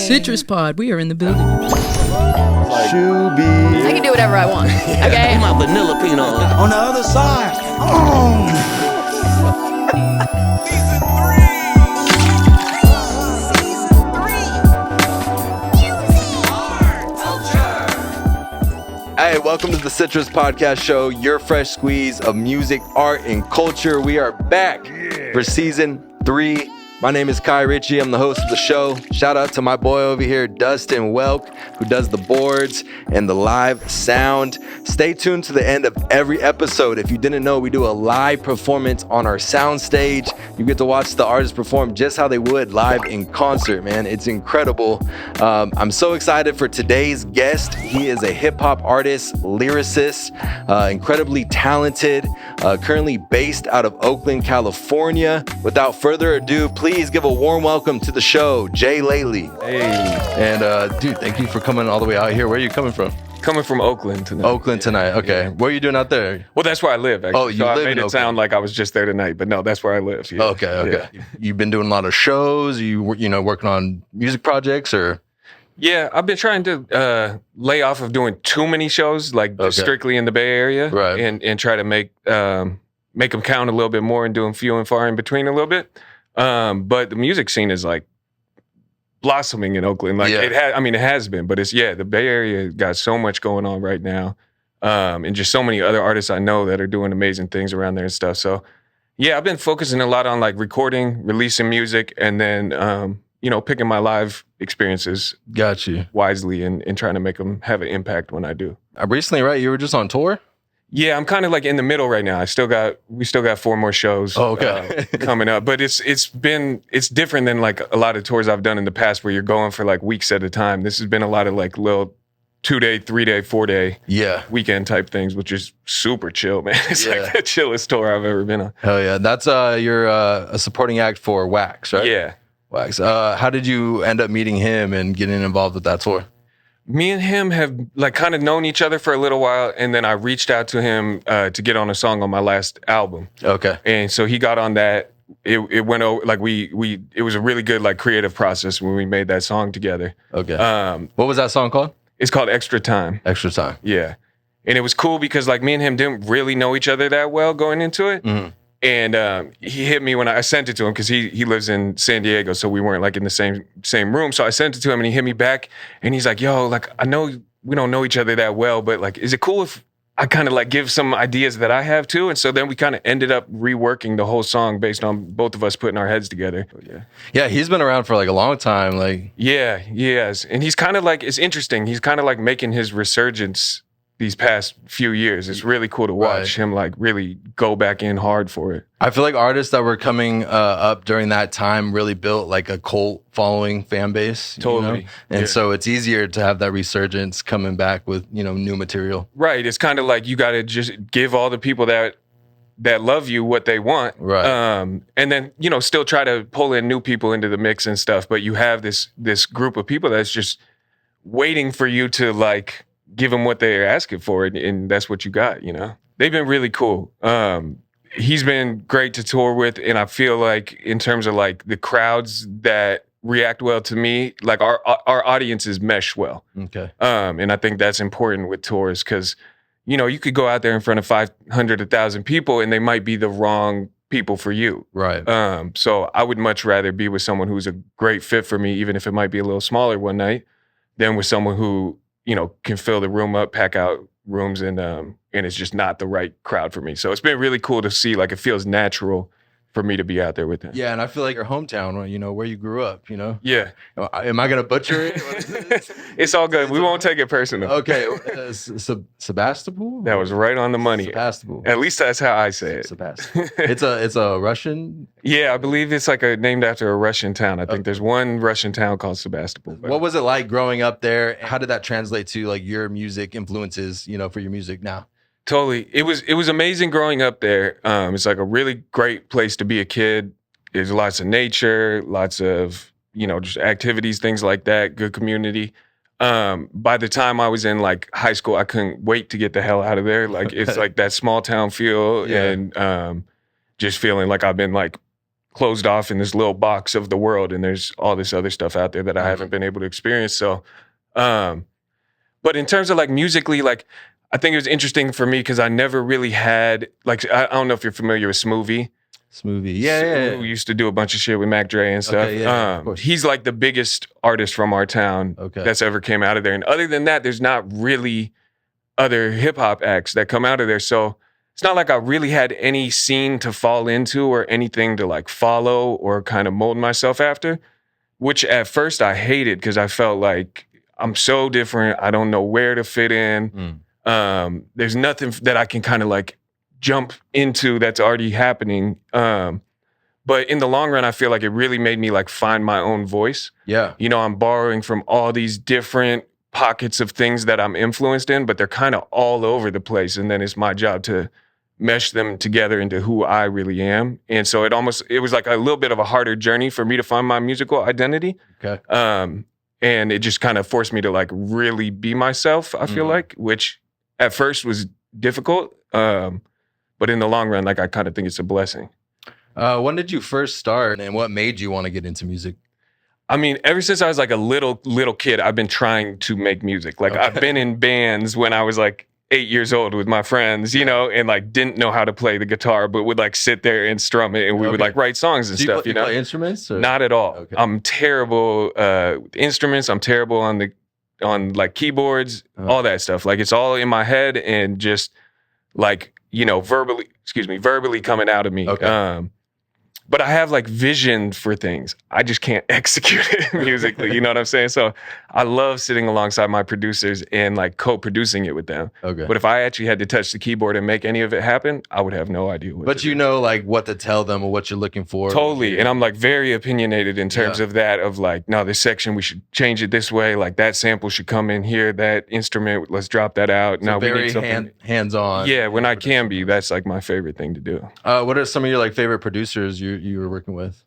Citrus Pod, we are in the building. I can do whatever I want. Okay. My vanilla peanut. On the other side. Hey, welcome to the Citrus Podcast Show, your fresh squeeze of music, art, and culture. We are back for season 3. My name is Ky Richy. I'm the host of the show. Shout out to my boy over here, Dustin Welk, who does the boards and the live sound. Stay tuned to the end of every episode. If you didn't know, we do a live performance on our soundstage. You get to watch the artists perform just how they would live in concert, man. It's incredible. I'm so excited for today's guest. He is a hip hop artist, lyricist, incredibly talented, currently based out of Oakland, California. Without further ado, please give a warm welcome to the show, J.Lately. Hey. And dude, thank you for coming all the way out here. Where are you coming from? Coming from Oakland tonight. Oakland tonight. Okay. Yeah. What are you doing out there? Well, that's where I live, actually. Oh, you so live I made in it Oakland. sound like I was just there tonight, but no, that's where I live. Yeah. Okay. Yeah. You've been doing a lot of shows. You working on music projects or? Yeah, I've been trying to lay off of doing too many shows, like strictly in the Bay Area, right? And try to make them count a little bit more and doing few and far in between a little bit. But the music scene is like blossoming in Oakland. Like it has been, but the Bay Area got so much going on right now. And just so many other artists I know that are doing amazing things around there and stuff. So yeah, I've been focusing a lot on like recording, releasing music, and then, picking my live experiences Got you. wisely and trying to make them have an impact when I do. Recently, right? You were just on tour? Yeah, I'm kind of like in the middle right now. We still got 4 more shows coming up, but it's different than like a lot of tours I've done in the past where you're going for like weeks at a time. This has been a lot of like little 2-day, 3-day, 4-day weekend type things, which is super chill, man. It's like the chillest tour I've ever been on. Hell yeah. That's you're a supporting act for Wax, right? Yeah. Wax. How did you end up meeting him and getting involved with that tour? Me and him have like kind of known each other for a little while, and then I reached out to him to get on a song on my last album. Okay. And so he got on that. It went over like it was a really good like creative process when we made that song together. Okay. What was that song called? It's called Extra Time. Extra Time. Yeah. And it was cool because like me and him didn't really know each other that well going into it. Mm-hmm. And he hit me when I sent it to him because he lives in San Diego, so we weren't like in the same room. So I sent it to him and he hit me back and he's like, yo, like I know we don't know each other that well, but like, is it cool if I kind of like give some ideas that I have too? And so then we kind of ended up reworking the whole song based on both of us putting our heads together. Yeah, he's been around for like a long time. Like yeah, he has. And he's kind of like, it's interesting. He's kind of like making his resurgence these past few years. It's really cool to watch him like really go back in hard for it. I feel like artists that were coming up during that time really built like a cult following fan base. Totally. You know? And so it's easier to have that resurgence coming back with, new material. Right. It's kind of like you got to just give all the people that love you what they want. Right. And then, still try to pull in new people into the mix and stuff. But you have this group of people that's just waiting for you to like give them what they're asking for, and that's what you got, They've been really cool. He's been great to tour with, and I feel like in terms of like the crowds that react well to me, like our audiences mesh well. Okay. And I think that's important with tours because, you could go out there in front of 500, 1,000 people, and they might be the wrong people for you. Right. So I would much rather be with someone who's a great fit for me, even if it might be a little smaller one night, than with someone who can fill the room up, pack out rooms, and it's just not the right crowd for me. So it's been really cool to see, like, it feels natural for me to be out there with him. Yeah, and I feel like your hometown, where you grew up, Yeah. Am I going to butcher it? It's all good. We won't take it personal. Okay. Sebastopol? That was right on the money. Sebastopol. At least that's how I say it. Sebastopol. It's a Russian? Yeah, I believe it's like named after a Russian town. I think there's one Russian town called Sebastopol. What was it like growing up there? How did that translate to like your music influences, for your music now? Totally. It was amazing growing up there. It's like a really great place to be a kid. There's lots of nature, lots of, just activities, things like that, good community. By the time I was in like high school, I couldn't wait to get the hell out of there. Like it's like that small town feel and just feeling like I've been like closed off in this little box of the world, and there's all this other stuff out there that I haven't been able to experience. So, but in terms of like musically, like I think it was interesting for me because I never really had like I don't know if you're familiar with Smoothie. Smoothie, yeah. Who used to do a bunch of shit with Mac Dre and stuff. Okay, yeah, of course. He's like the biggest artist from our town that's ever came out of there. And other than that, there's not really other hip hop acts that come out of there. So it's not like I really had any scene to fall into or anything to like follow or kind of mold myself after, which at first I hated because I felt like I'm so different. I don't know where to fit in. There's nothing that I can kind of like jump into that's already happening. But in the long run, I feel like it really made me like find my own voice. Yeah. You know, I'm borrowing from all these different pockets of things that I'm influenced in, but they're kind of all over the place. And then it's my job to mesh them together into who I really am. And so it was like a little bit of a harder journey for me to find my musical identity. Okay. And it just kind of forced me to like really be myself, I feel like, which at first was difficult. But in the long run, like I kind of think it's a blessing. When did you first start and what made you want to get into music? I mean, ever since I was like a little kid, I've been trying to make music. Like I've been in bands when I was like 8 years old with my friends, you know, and like didn't know how to play the guitar, but would like sit there and strum it and we would like write songs and stuff, you know? Play instruments? Or? Not at all. Okay. I'm terrible with instruments. I'm terrible on like keyboards, all that stuff. Like it's all in my head and just like, you know, verbally coming out of me. Okay. But I have like vision for things. I just can't execute it musically. You know what I'm saying? So I love sitting alongside my producers and like co-producing it with them. Okay. But if I actually had to touch the keyboard and make any of it happen, I would have no idea what. But you know, like what to tell them or what you're looking for. Totally. And I'm like very opinionated in terms of that. Of like, no, this section we should change it this way. Like that sample should come in here. That instrument, let's drop that out. So now we need something hands-on. Yeah, when I can be, that's like my favorite thing to do. What are some of your like favorite producers you were working with?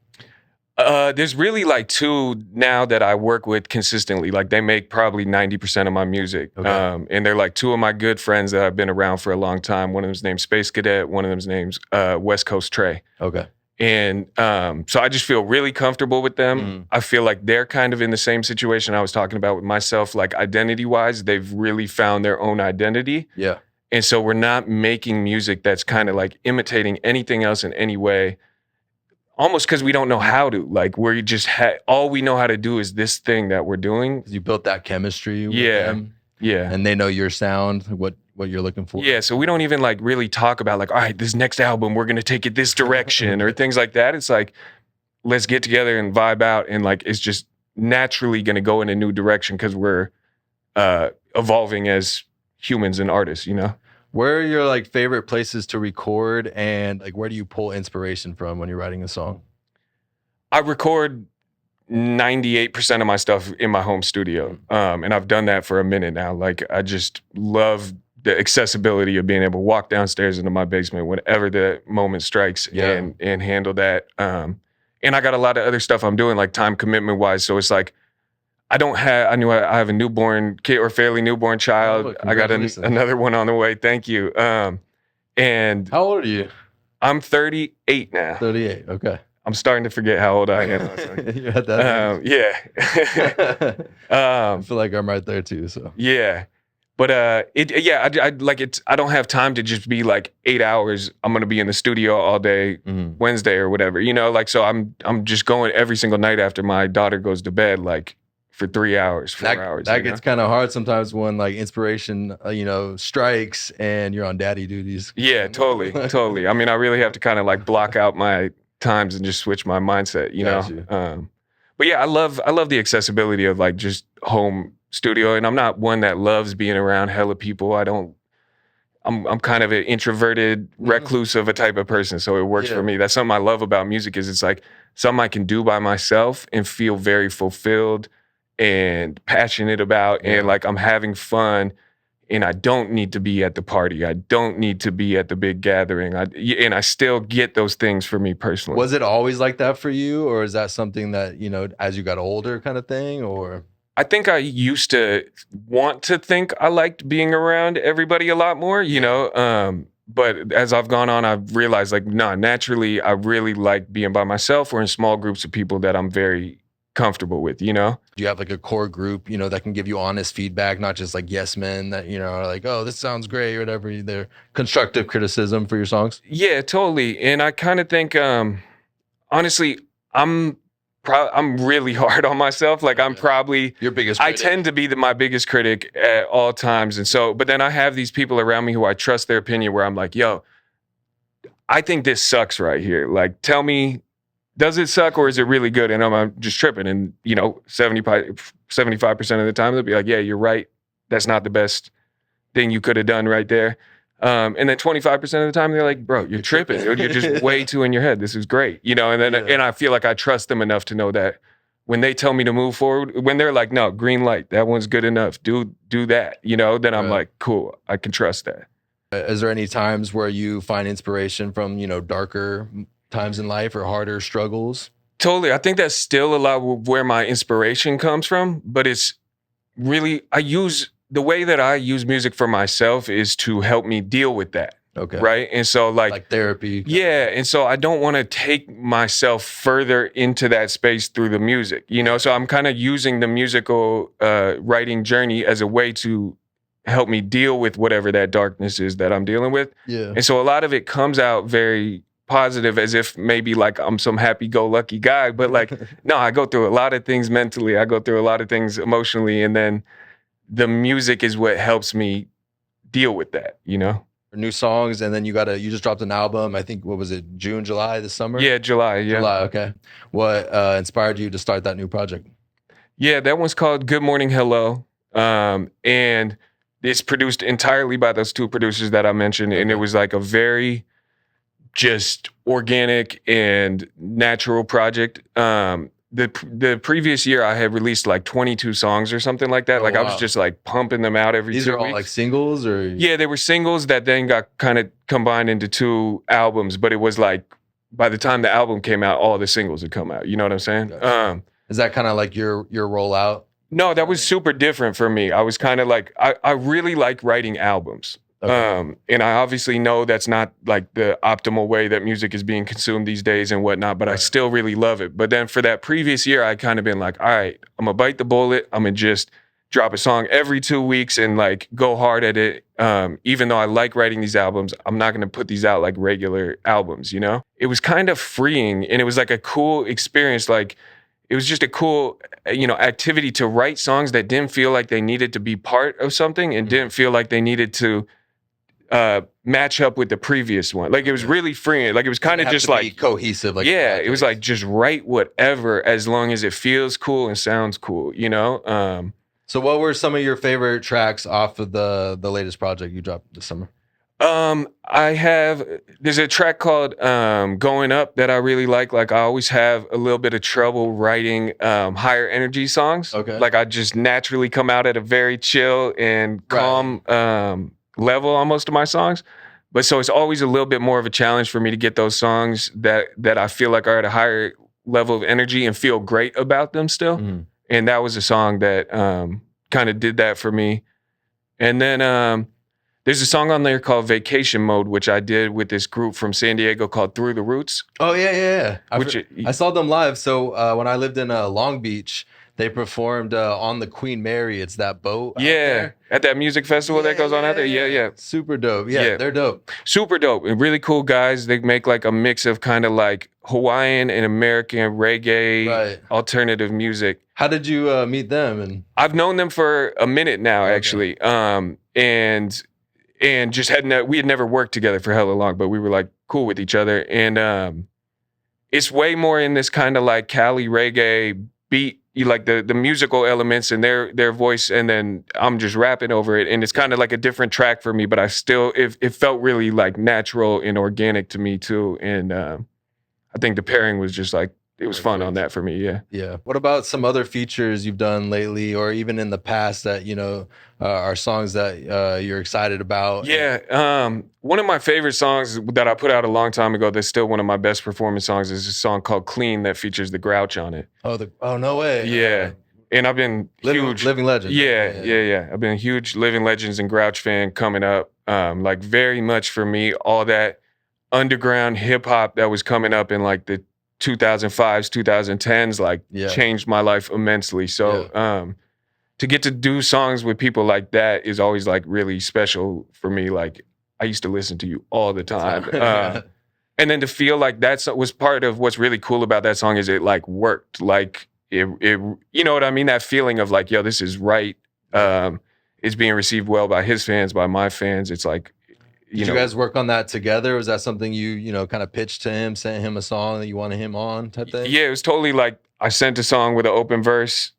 There's really like two now that I work with consistently. Like they make probably 90% of my music. Okay. And they're like two of my good friends that I've been around for a long time. One of them's named Space Cadet. One of them's named West Coast Trey. Okay. And so I just feel really comfortable with them. I feel like they're kind of in the same situation I was talking about with myself. Like identity-wise, they've really found their own identity. Yeah. And so we're not making music that's kind of like imitating anything else in any way. Almost because we don't know how to. Like we're just all we know how to do is this thing that we're doing. You built that chemistry with them. Yeah. And they know your sound, what you're looking for. Yeah. So we don't even like really talk about like, all right, this next album, we're gonna take it this direction or things like that. It's like, let's get together and vibe out, and like it's just naturally gonna go in a new direction because we're evolving as humans and artists, you know? Where are your like favorite places to record, and like where do you pull inspiration from when you're writing a song? I record 98% of my stuff in my home studio. And I've done that for a minute now. Like I just love the accessibility of being able to walk downstairs into my basement whenever the moment strikes and handle that. And I got a lot of other stuff I'm doing like time commitment wise. So it's like, I have a newborn kid or fairly newborn child. I got another one on the way. Thank you. And how old are you? I'm 38 now. 38. Okay. I'm starting to forget how old I am. You're at that yeah. I feel like I'm right there too. So yeah, but I like it. I don't have time to just be like 8 hours. I'm gonna be in the studio all day, Wednesday or whatever. You know, like so. I'm just going every single night after my daughter goes to bed, like for 3 hours, 4 hours. That gets kind of hard sometimes when like inspiration, strikes and you're on daddy duties. Yeah, totally. I mean, I really have to kind of like block out my times and just switch my mindset, you know? But yeah, I love the accessibility of like just home studio. And I'm not one that loves being around hella people. I'm kind of an introverted recluse of a type of person. So it works for me. That's something I love about music is it's like something I can do by myself and feel very fulfilled and passionate about, and like I'm having fun, and I don't need to be at the party. I don't need to be at the big gathering. And I still get those things for me personally. Was it always like that for you, or is that something that, as you got older kind of thing, or? I think I used to want to think I liked being around everybody a lot more, but as I've gone on, I've realized like, nah, naturally, I really like being by myself or in small groups of people that I'm very comfortable with, you know? Do you have like a core group, you know, that can give you honest feedback, not just like yes men that, you know, are like, oh, this sounds great or whatever. They're constructive criticism for your songs? Yeah, totally. And I kind of think, honestly, I'm really hard on myself. Like I'm probably your biggest critic. critic. I tend to be my biggest critic at all times. And so, but then I have these people around me who I trust their opinion where I'm like, yo, I think this sucks right here. Like, tell me, does it suck or is it really good? And I'm just tripping. And, you know, 75% of the time they'll be like, yeah, you're right. That's not the best thing you could have done right there. And then 25% of the time they're like, bro, you're tripping. You're just way too in your head. This is great. You know, and then, and I feel like I trust them enough to know that when they tell me to move forward, when they're like, no, green light, that one's good enough. Do that, you know, then I'm like, cool, I can trust that. Is there any times where you find inspiration from, you know, darker times in life or harder struggles? Totally. I think that's still a lot where my inspiration comes from, but it's really, the way that I use music for myself is to help me deal with that. Okay. Right. And so like therapy. Yeah. And so I don't want to take myself further into that space through the music, you know? So I'm kind of using the musical writing journey as a way to help me deal with whatever that darkness is that I'm dealing with. Yeah. And so a lot of it comes out very positive, as if maybe like I'm some happy-go-lucky guy, but like, no, I go through a lot of things mentally. I go through a lot of things emotionally. And then the music is what helps me deal with that, you know? New songs, and then you just dropped an album, I think, what was it, June, July, this summer? Yeah, July, okay. What inspired you to start that new project? Yeah, that one's called Good Morning Hello. And it's produced entirely by those two producers that I mentioned. Okay. And it was like a very just organic and natural project. The previous year I had released like 22 songs or something like that. I was just like pumping them out every 2 weeks. These are all like singles or? Yeah, they were singles that then got kind of combined into 2 albums, but it was like by the time the album came out, all the singles had come out. You know what I'm saying? Gotcha. Is that kind of like your rollout? No, that was super different for me. I was kind of like, I really like writing albums. Okay. And I obviously know that's not like the optimal way that music is being consumed these days and whatnot, but right. I still really love it. But then for that previous year, I kind of been like, all right, I'm gonna bite the bullet. I'm gonna just drop a song every 2 weeks and like go hard at it. Even though I like writing these albums, I'm not gonna put these out like regular albums, you know? It was kind of freeing and it was like a cool experience. Like it was just a cool, you know, activity to write songs that didn't feel like they needed to be part of something and didn't feel like they needed to match up with the previous one. Like it was really freeing. Like it was kind of just like cohesive. Like yeah, it was like just write whatever as long as it feels cool and sounds cool, you know? So what were some of your favorite tracks off of the latest project you dropped this summer? There's a track called Going Up that I really like. Like I always have a little bit of trouble writing higher energy songs. Okay. Like I just naturally come out at a very chill and calm level on most of my songs. But so it's always a little bit more of a challenge for me to get those songs that I feel like are at a higher level of energy and feel great about them still. Mm. And that was a song that kind of did that for me. And then there's a song on there called Vacation Mode, which I did with this group from San Diego called Through the Roots. Oh, yeah. I saw them live. So when I lived in Long Beach, they performed on the Queen Mary. It's that boat. Yeah, at that music festival that goes on out there. Yeah. Super dope. Yeah, they're dope. Super dope. And really cool guys. They make like a mix of kind of like Hawaiian and American reggae alternative music. How did you meet them? And I've known them for a minute now, actually. And just we had never worked together for hella long, but we were like cool with each other. And it's way more in this kind of like Cali reggae beat. You like the musical elements and their voice, and then I'm just rapping over it, and it's kind of like a different track for me, but it felt really like natural and organic to me too, and I think the pairing was just like it was fun on that for me. Yeah. What about some other features you've done lately, or even in the past that you know are songs that you're excited about? Yeah, one of my favorite songs that I put out a long time ago that's still one of my best performance songs is a song called Clean that features the Grouch on it. Oh no way. Yeah. And I've been huge Living Legends. Yeah. I've been a huge Living Legends and Grouch fan coming up. Like very much for me, all that underground hip hop that was coming up in like the 2005s, 2010s, like changed my life immensely. So to get to do songs with people like that is always like really special for me. Like I used to listen to you all the time. And then to feel like that was part of what's really cool about that song is it like worked. Like it you know what I mean? That feeling of like, yo, this is right. It's being received well by his fans, by my fans. It's like, Did you guys work on that together? Was that something you kind of pitched to him, sent him a song that you wanted him on type thing? Yeah, it was totally like I sent a song with an open verse.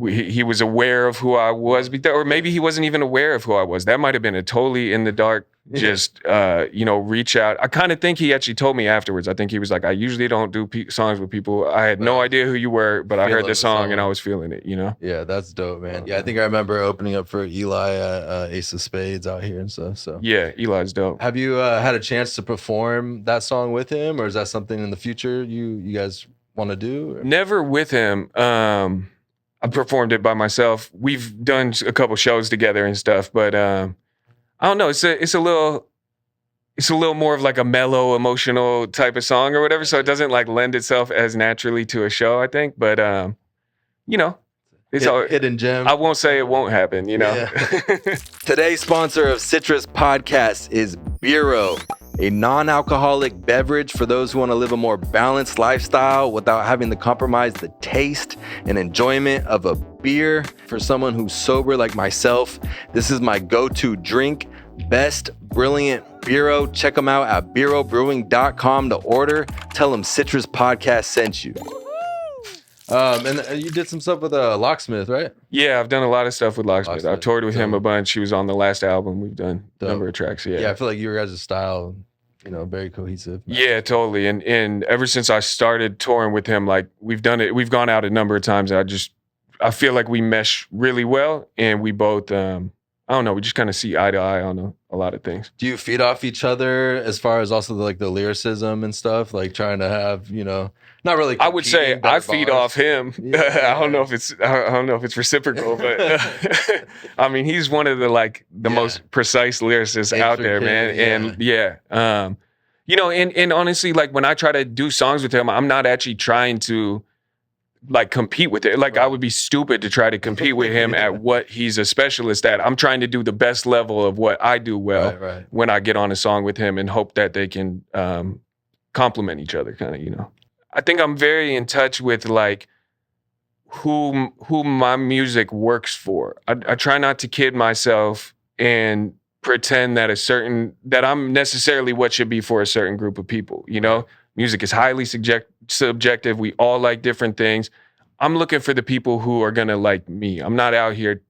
He was aware of who I was, or maybe he wasn't even aware of who I was. That might have been a totally in the dark, just, reach out. I kind of think he actually told me afterwards. I think he was like, I usually don't do songs with people. I had no idea who you were, but I heard the song and I was feeling it, Yeah, that's dope, man. Yeah, I think I remember opening up for Eli at Ace of Spades out here and stuff. So yeah, Eli's dope. Have you had a chance to perform that song with him, or is that something in the future you guys want to do? Or? Never with him. I performed it by myself. We've done a couple shows together and stuff, but I don't know. It's a little more of like a mellow, emotional type of song or whatever. So it doesn't like lend itself as naturally to a show, I think. But it's all hidden gem. I won't say it won't happen. Yeah. Today's sponsor of Citrus Podcast is Biro, a non-alcoholic beverage for those who want to live a more balanced lifestyle without having to compromise the taste and enjoyment of a beer. For someone who's sober like myself, this is my go-to drink. Best Brilliant Biro. Check them out at birobrewing.com to order. Tell them Citrus Podcast sent you. And you did some stuff with Locksmith, right? Yeah, I've done a lot of stuff with Locksmith. I've toured with him a bunch. He was on the last album. We've done a number of tracks. Yeah, I feel like your guys' style, very cohesive. Yeah, totally. And ever since I started touring with him, like we've done it. We've gone out a number of times. I feel like we mesh really well, and we both. I don't know. We just kind of see eye to eye on a lot of things. Do you feed off each other as far as also the lyricism and stuff? Like trying to have, not really. I would say I feed off him. Yeah. I don't know if it's reciprocal, but I mean, he's one of the most precise lyricists out there, man. And and honestly, like when I try to do songs with him, I'm not actually trying to like compete with it. Like I would be stupid to try to compete with him at what he's a specialist at. I'm trying to do the best level of what I do well when I get on a song with him and hope that they can complement each other kind of, I think I'm very in touch with like who my music works for. I try not to kid myself and pretend that I'm necessarily what should be for a certain group of people, Music is highly subjective. We all like different things. I'm looking for the people who are going to like me. I'm not out here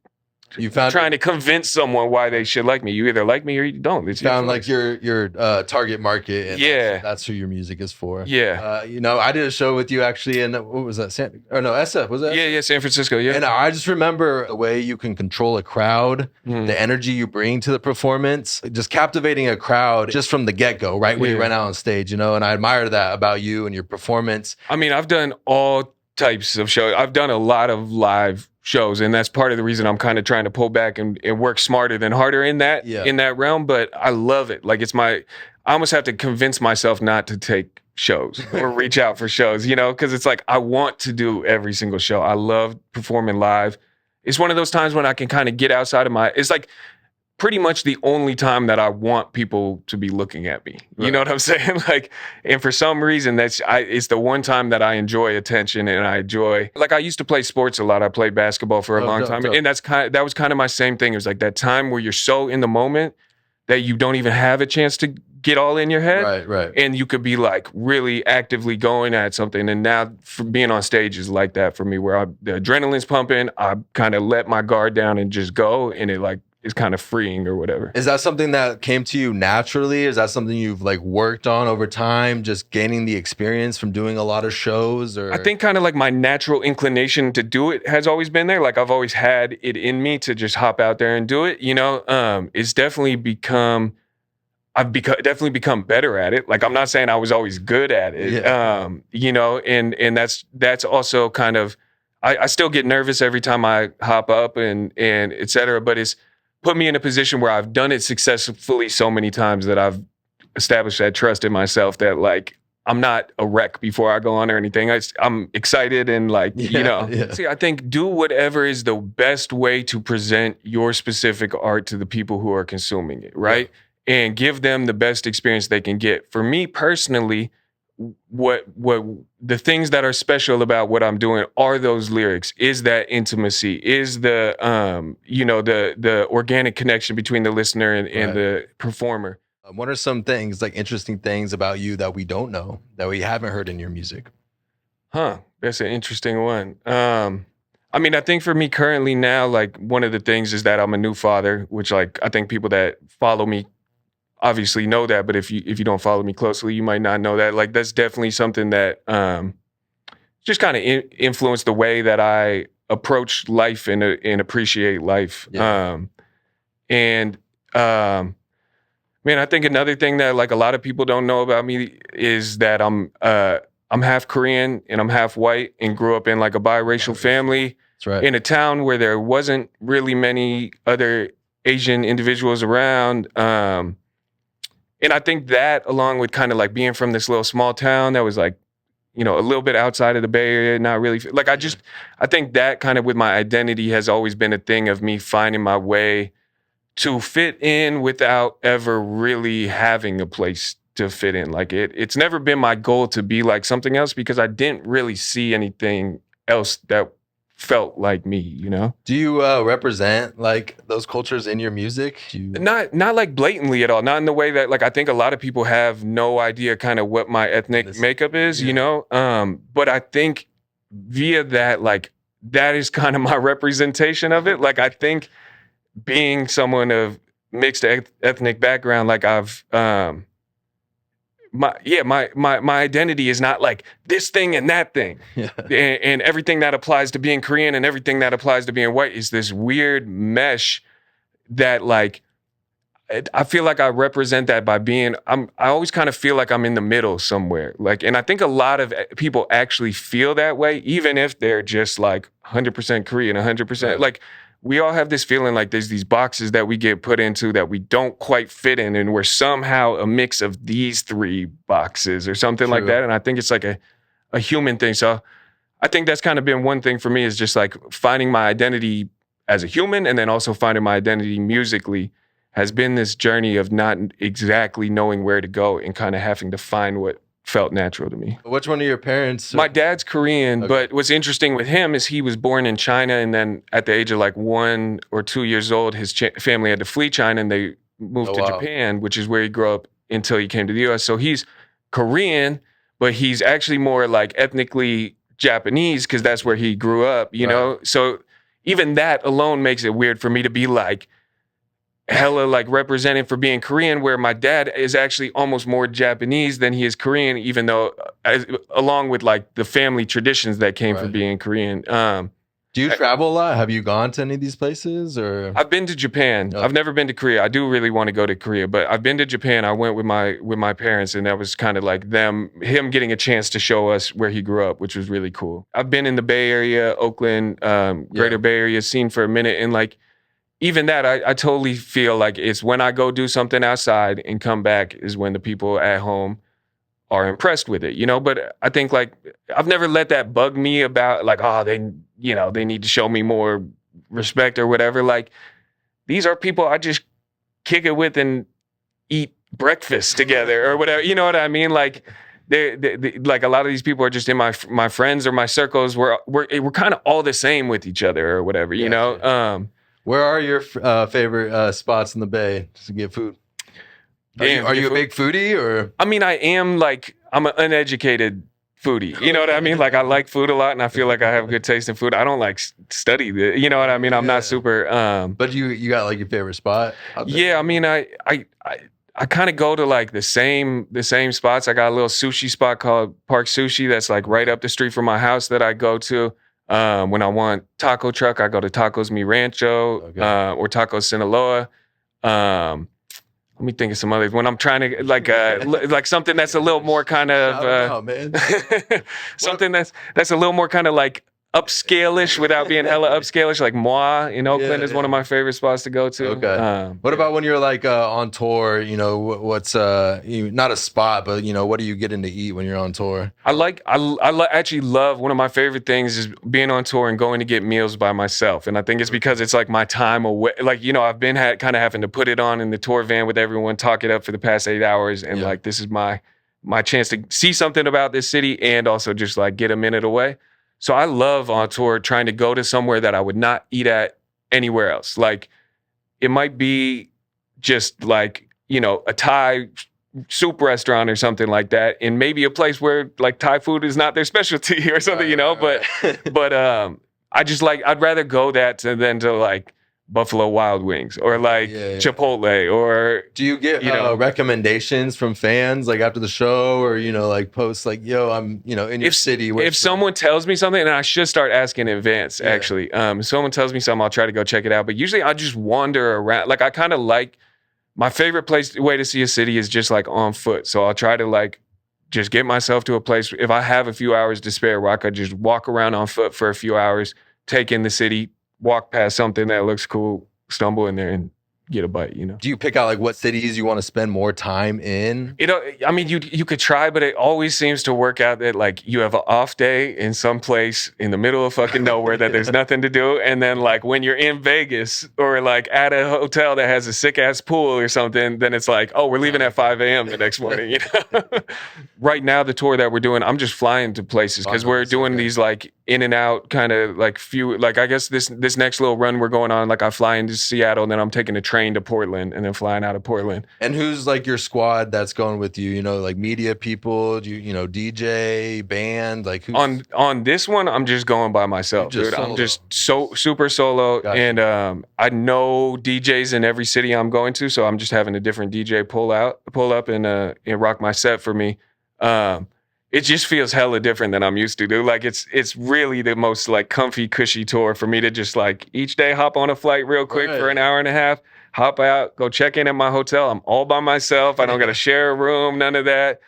trying to convince someone why they should like me. You either like me or you don't. It's found like your target market. And that's who your music is for. Yeah. I did a show with you actually in, what was that? SF, was that? Yeah, San Francisco, yeah. And I just remember the way you can control a crowd, the energy you bring to the performance, just captivating a crowd just from the get-go, right? When you ran out on stage, and I admire that about you and your performance. I mean, I've done all types of shows. I've done a lot of live shows, and that's part of the reason I'm kind of trying to pull back and work smarter than harder in that realm. But I love it. Like I almost have to convince myself not to take shows or reach out for shows, because it's like I want to do every single show. I love performing live. It's one of those times when I can kind of get outside of it's like pretty much the only time that I want people to be looking at me. You know what I'm saying? Like, and for some reason it's the one time that I enjoy attention and I enjoy, like I used to play sports a lot. I played basketball for a long time. And that was kind of my same thing. It was like that time where you're so in the moment that you don't even have a chance to get all in your head. Right. And you could be like really actively going at something. And now for being on stage is like that for me, where the adrenaline's pumping. I kind of let my guard down and just go, and it like, is kind of freeing or whatever. Is that something that came to you naturally? Is that something you've like worked on over time, just gaining the experience from doing a lot of shows? Or I think kind of like my natural inclination to do it has always been there. Like I've always had it in me to just hop out there and do it. It's definitely definitely become better at it. Like I'm not saying I was always good at it. And that's also kind of, I still get nervous every time I hop up and et cetera, but it's put me in a position where I've done it successfully so many times that I've established that trust in myself that like, I'm not a wreck before I go on or anything. I'm excited and like, See, I think do whatever is the best way to present your specific art to the people who are consuming it, right? Yeah. And give them the best experience they can get. For me personally, what the things that are special about what I'm doing are those lyrics, is that intimacy, is the the organic connection between the listener and the performer. What are some things, like interesting things about you that we don't know, that we haven't heard in your music? That's an interesting one. I mean, I think for me currently now, like one of the things is that I'm a new father, which like I think people that follow me obviously know that, but if you don't follow me closely, you might not know that. Like that's definitely something that just kind of influenced the way that I approach life and appreciate life. Yeah. Man, I think another thing that like a lot of people don't know about me is that I'm half Korean and I'm half white and grew up in like a biracial family. That's right. In a town where there wasn't really many other Asian individuals around. And I think that along with kind of like being from this little small town that was like, a little bit outside of the Bay Area, not really like I think that kind of with my identity has always been a thing of me finding my way to fit in without ever really having a place to fit in. Like it's never been my goal to be like something else because I didn't really see anything else that felt like me, Do you represent like those cultures in your music? Not like blatantly at all. Not in the way that like I think a lot of people have no idea kind of what my ethnic makeup is, But I think via that, like that is kind of my representation of it. Like I think being someone of mixed ethnic background, like I've, my identity is not like this thing and that thing, and everything that applies to being Korean and everything that applies to being white is this weird mesh that like I feel like I represent that by being. I always kind of feel like I'm in the middle somewhere, like, and I think a lot of people actually feel that way, even if they're just like 100% Korean, 100% like. We all have this feeling like there's these boxes that we get put into that we don't quite fit in, and we're somehow a mix of these three boxes or something like that. And I think it's like a human thing. So I think that's kind of been one thing for me is just like finding my identity as a human and then also finding my identity musically has been this journey of not exactly knowing where to go and kind of having to find what felt natural to me. Which one of your parents? My dad's Korean, but what's interesting with him is he was born in China, and then at the age of like 1 or 2 years old, his family had to flee China and they moved to Japan, which is where he grew up until he came to the US. So he's Korean, but he's actually more like ethnically Japanese because that's where he grew up, you know? So even that alone makes it weird for me to be like, hella like represented for being Korean, where my dad is actually almost more Japanese than he is Korean, even though along with like the family traditions that came from being Korean. Do you travel a lot? Have you gone to any of these places or? I've been to Japan. I've never been to Korea. I do really want to go to Korea, but I've been to Japan. I went with my parents, and that was kind of like him getting a chance to show us where he grew up, which was really cool. I've been in the Bay Area, Oakland, Greater Bay Area scene for a minute, and like even that, I totally feel like it's when I go do something outside and come back is when the people at home are impressed with it, But I think like I've never let that bug me about like, they need to show me more respect or whatever. Like these are people I just kick it with and eat breakfast together or whatever. You know what I mean? Like they like a lot of these people are just in my friends or my circles. We're kind of all the same with each other or whatever, you know. Where are your favorite spots in the Bay to get food? Are you a big foodie or? I mean, I am like, I'm an uneducated foodie. You know what I mean? Like I like food a lot and I feel like I have good taste in food. I don't like study the, you know what I mean? I'm not super. But you got like your favorite spot out there? Yeah, I mean, I kind of go to like the same spots. I got a little sushi spot called Park Sushi that's like right up the street from my house that I go to. When I want taco truck, I go to Tacos Mi Rancho or Tacos Sinaloa. Let me think of some others. When I'm trying to like something that's a little more kind of something that's a little more kind of like upscale-ish without being hella upscale-ish. Like Moi in Oakland is one of my favorite spots to go to. Okay. What about when you're like on tour? You know, what's not a spot, but you know, what are you getting to eat when you're on tour? I actually love, one of my favorite things is being on tour and going to get meals by myself. And I think it's because it's like my time away. Like, you know, I've been kind of having to put it on in the tour van with everyone, talk it up for the past 8 hours. And like, this is my chance to see something about this city and also just like get a minute away. So I love on tour trying to go to somewhere that I would not eat at anywhere else. Like, it might be just like, you know, a Thai soup restaurant or something like that, and maybe a place where like Thai food is not their specialty or something, you know. But I just like, I'd rather go than to like Buffalo Wild Wings or like Chipotle. Or do you get recommendations from fans like after the show, or you know, like posts like, yo, I'm, you know, in your city? If someone tells me something, and I should start asking in advance, actually. If someone tells me something, I'll try to go check it out. But usually I just wander around. Like, I kind of like, my favorite way to see a city is just like on foot. So I'll try to like just get myself to a place, if I have a few hours to spare, where I could just walk around on foot for a few hours, take in the city, walk past something that looks cool, stumble in there and get a bite, you know. Do you pick out like what cities you want to spend more time in? You know, I mean, you could try, but it always seems to work out that like you have an off day in some place in the middle of fucking nowhere that there's nothing to do. And then like when you're in Vegas or like at a hotel that has a sick ass pool or something, then it's like, oh, we're leaving at 5 a.m. the next morning, you know. Right now, the tour that we're doing, I'm just flying to places because we're doing these like in and out kind of like few, like I guess this next little run we're going on, like I fly into Seattle and then I'm taking a train to Portland and then flying out of Portland. And who's like your squad that's going with you? You know, like media people, do you know, DJ, band, like who's... On this one, I'm just going by myself, dude. Solo. I'm just super solo. Gotcha. And I know DJs in every city I'm going to, so I'm just having a different DJ pull up and rock my set for me. It just feels hella different than I'm used to, dude. Like it's really the most like comfy, cushy tour for me to just like each day hop on a flight real quick for an hour and a half, hop out, go check in at my hotel. I'm all by myself. I don't got to share a room, none of that.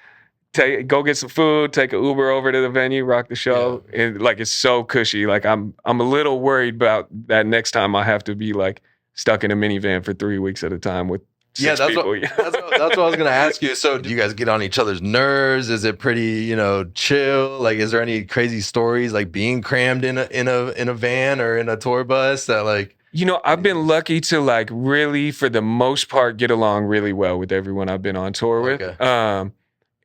Go get some food, take an Uber over to the venue, rock the show. Yeah. And like, it's so cushy. Like I'm a little worried about that next time I have to be like stuck in a minivan for 3 weeks at a time with that's what I was gonna ask you. So do you guys get on each other's nerves? Is it pretty, you know, chill? Like, is there any crazy stories like being crammed in a van or in a tour bus that like? You know, I've been lucky to like really, for the most part, get along really well with everyone I've been on tour with. Okay.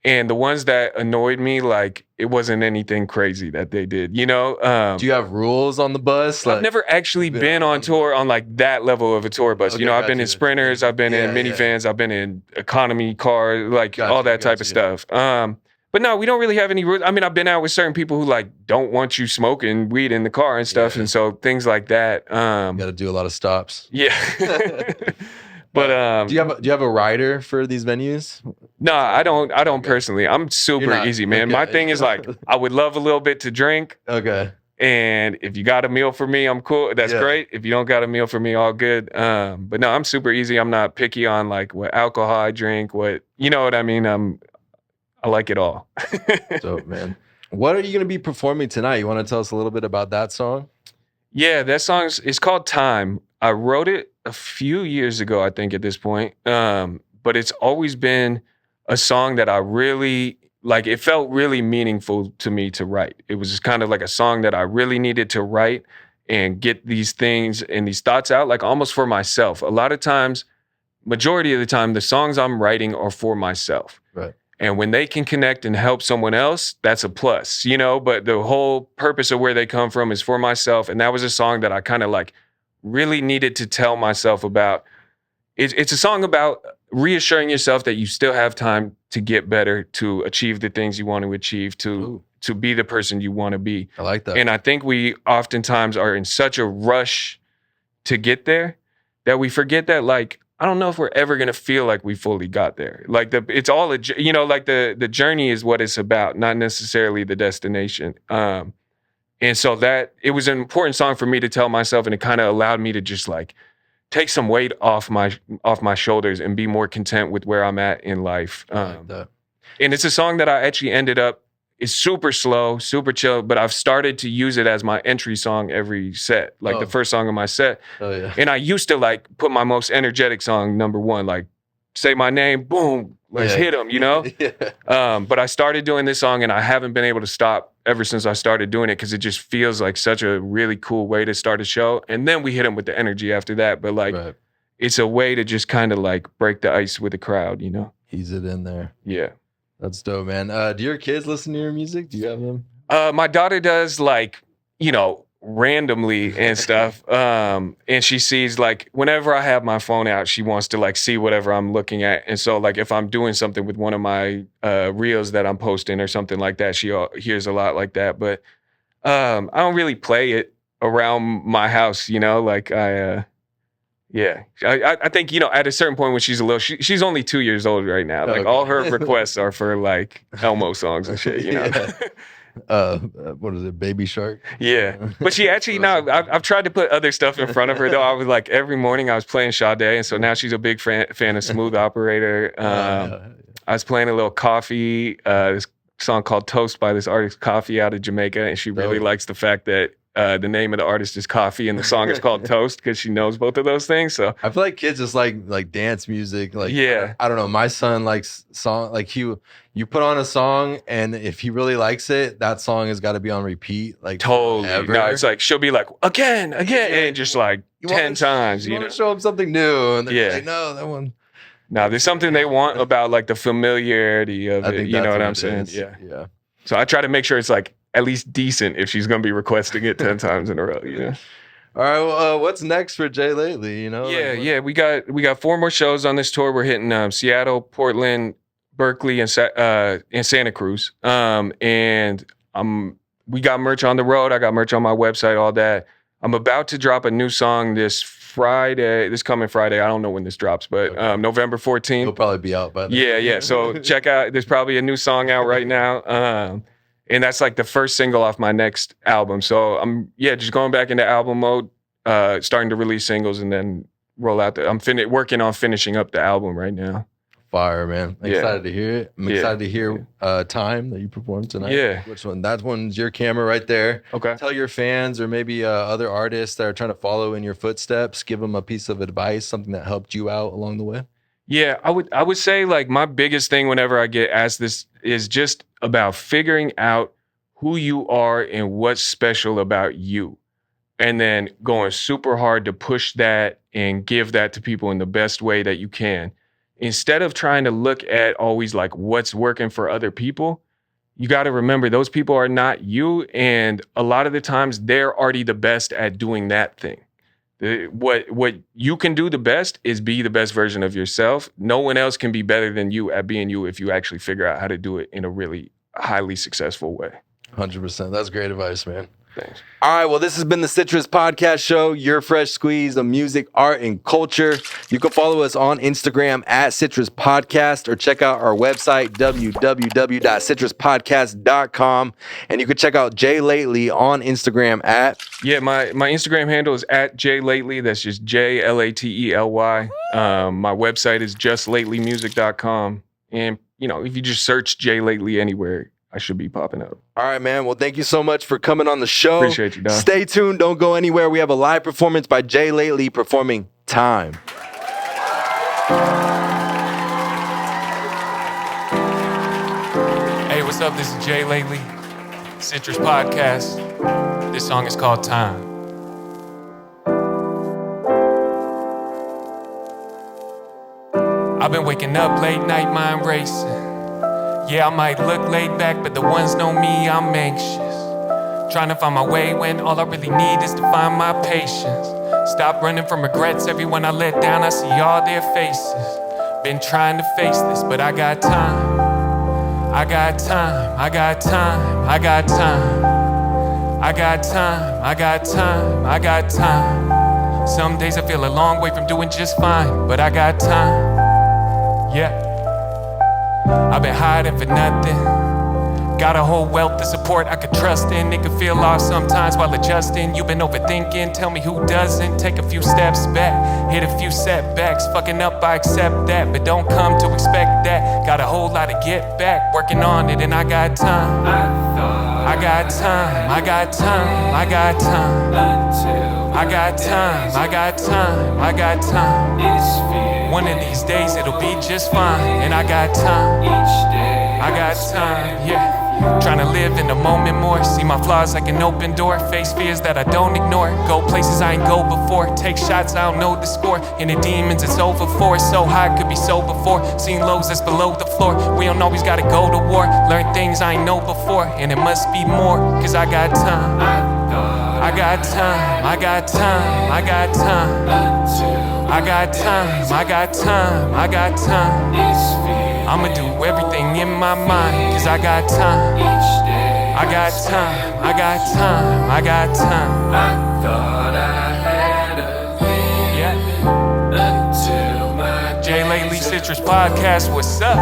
And the ones that annoyed me, like, it wasn't anything crazy that they did, you know? Do you have rules on the bus? Like, I've never actually been on tour on, like, that level of a tour bus. Okay, you know, I've been in Sprinters, I've been in minivans, I've been in economy cars, like, all that type of stuff. But no, we don't really have any rules. I mean, I've been out with certain people who, like, don't want you smoking weed in the car and stuff. And so things like that. You got to do a lot of stops. Yeah. But do you have a rider for these venues? No, I don't personally. I'm super easy, man. Okay. My thing is like, I would love a little bit to drink. Okay. And if you got a meal for me, I'm cool. That's great. If you don't got a meal for me, all good. But no, I'm super easy. I'm not picky on like what alcohol I drink, you know what I mean? I like it all. Dope, man. What are you going to be performing tonight? You want to tell us a little bit about that song? Yeah, that song is called Time. I wrote it a few years ago, I think, at this point. But it's always been a song that I really, like, it felt really meaningful to me to write. It was just kind of like a song that I really needed to write and get these things and these thoughts out, like almost for myself. A lot of times, majority of the time, the songs I'm writing are for myself. Right. And when they can connect and help someone else, that's a plus, you know? But the whole purpose of where they come from is for myself. And that was a song that I kind of like really needed to tell myself about. It's a song about reassuring yourself that you still have time to get better, to achieve the things you want to achieve, to be the person you want to be. I like that. And I think we oftentimes are in such a rush to get there that we forget that, like, I don't know if we're ever going to feel like we fully got there. Like it's all, you know, like the journey is what it's about, not necessarily the destination. And so that it was an important song for me to tell myself, and it kind of allowed me to just like take some weight off my shoulders and be more content with where I'm at in life. And it's a song that I actually ended up, it's super slow, super chill, but I've started to use it as my entry song every set, like the first song of my set. Oh, yeah. And I used to like put my most energetic song number one, like say my name, boom, let's hit them, you know? But I started doing this song and I haven't been able to stop ever since I started doing it because it just feels like such a really cool way to start a show. And then we hit them with the energy after that. But like, it's a way to just kind of like break the ice with the crowd, you know? Ease it in there. Yeah. That's dope, man. Do your kids listen to your music? Do you have them? My daughter does, like, you know, randomly and stuff. And she sees, like, whenever I have my phone out, she wants to like see whatever I'm looking at. And so like if I'm doing something with one of my reels that I'm posting or something like that, she hears a lot like that. But I don't really play it around my house, you know, like I think, you know, at a certain point when she's a little, she's only 2 years old right now. Like all her requests are for like Elmo songs and shit, you know? What is it? Baby Shark? Yeah. But she actually, now I've tried to put other stuff in front of her though. I was like, every morning I was playing Sade. And so now she's a big fan of Smooth Operator. I was playing a little Coffee, this song called Toast by this artist Coffee out of Jamaica. And she really likes the fact that the name of the artist is Coffee and the song is called Toast because she knows both of those things. So I feel like kids just like dance music. Like, I don't know. My son likes song, like you put on a song and if he really likes it, that song has got to be on repeat. Like totally. Forever. No, it's like she'll be like again, and just like 10 times. You know, show them something new, and they're like, no, that one. No, there's something they want about like the familiarity of it. You know what I'm saying? Yeah. So I try to make sure it's like at least decent if she's gonna be requesting it 10 times in a row, you know. All right, well, what's next for J.Lately? You know, we got 4 more shows on this tour. We're hitting Seattle, Portland, Berkeley, and Santa Cruz. And we got merch on the road. I got merch on my website, all that. I'm about to drop a new song this coming Friday. I don't know when this drops, but November 14th. It'll probably be out by then. Yeah. So check out. There's probably a new song out right now. And that's like the first single off my next album. So I'm just going back into album mode, starting to release singles and then roll out. I'm working on finishing up the album right now. Fire, man. I'm excited to hear it. I'm excited to hear Time that you performed tonight. Yeah. Which one? That one's your camera right there. Okay. Tell your fans or maybe other artists that are trying to follow in your footsteps, give them a piece of advice, something that helped you out along the way. Yeah, I would say like my biggest thing whenever I get asked this is just about figuring out who you are and what's special about you. And then going super hard to push that and give that to people in the best way that you can. Instead of trying to look at always like what's working for other people, you got to remember those people are not you. And a lot of the times they're already the best at doing that thing. What you can do the best is be the best version of yourself. No one else can be better than you at being you if you actually figure out how to do it in a really highly successful way. 100%. That's great advice, man. Thanks. All right, well, this has been the Citrus Podcast Show, your fresh squeeze of music, art, and culture. You can follow us on Instagram at Citrus Podcast or check out our website, www.citruspodcast.com. And you can check out J.Lately on Instagram at... Yeah, my Instagram handle is at J.Lately. That's just J-L-A-T-E-L-Y. My website is justlatelymusic.com. And, you know, if you just search J.Lately anywhere, I should be popping up. All right, man. Well, thank you so much for coming on the show. Appreciate you, Don. Stay tuned. Don't go anywhere. We have a live performance by J.Lately performing Time. Hey, what's up? This is J.Lately, Citrus Podcast. This song is called Time. I've been waking up late night, mind racing. Yeah, I might look laid back, but the ones know me, I'm anxious. Trying to find my way when all I really need is to find my patience. Stop running from regrets, everyone I let down, I see all their faces. Been trying to face this, but I got time. I got time, I got time, I got time. I got time, I got time, I got time. Some days I feel a long way from doing just fine, but I got time. Yeah. I've been hiding for nothing. Got a whole wealth of support I could trust in. It could feel off sometimes while adjusting. You've been overthinking, tell me who doesn't. Take a few steps back, hit a few setbacks. Fucking up, I accept that, but don't come to expect that. Got a whole lot to get back, working on it and I got time. I got time, I got time, I got time. I got time, I got time, I got time. One of these days it'll be just fine. And I got time, I got time, yeah. Tryna live in the moment more. See my flaws like an open door. Face fears that I don't ignore. Go places I ain't go before. Take shots, I don't know the score. And the demons it's over for. So high, could be so before. Seen lows that's below the floor. We don't always gotta go to war. Learn things I ain't know before. And it must be more, cause I got time. I got time, I got time, I got time. I got time, I got time, I got time. I'ma do everything in my mind, cause I got time. I got time, I got time, I got time. I thought I had a thing, yeah. Until my J.Lately Citrus Podcast, what's up?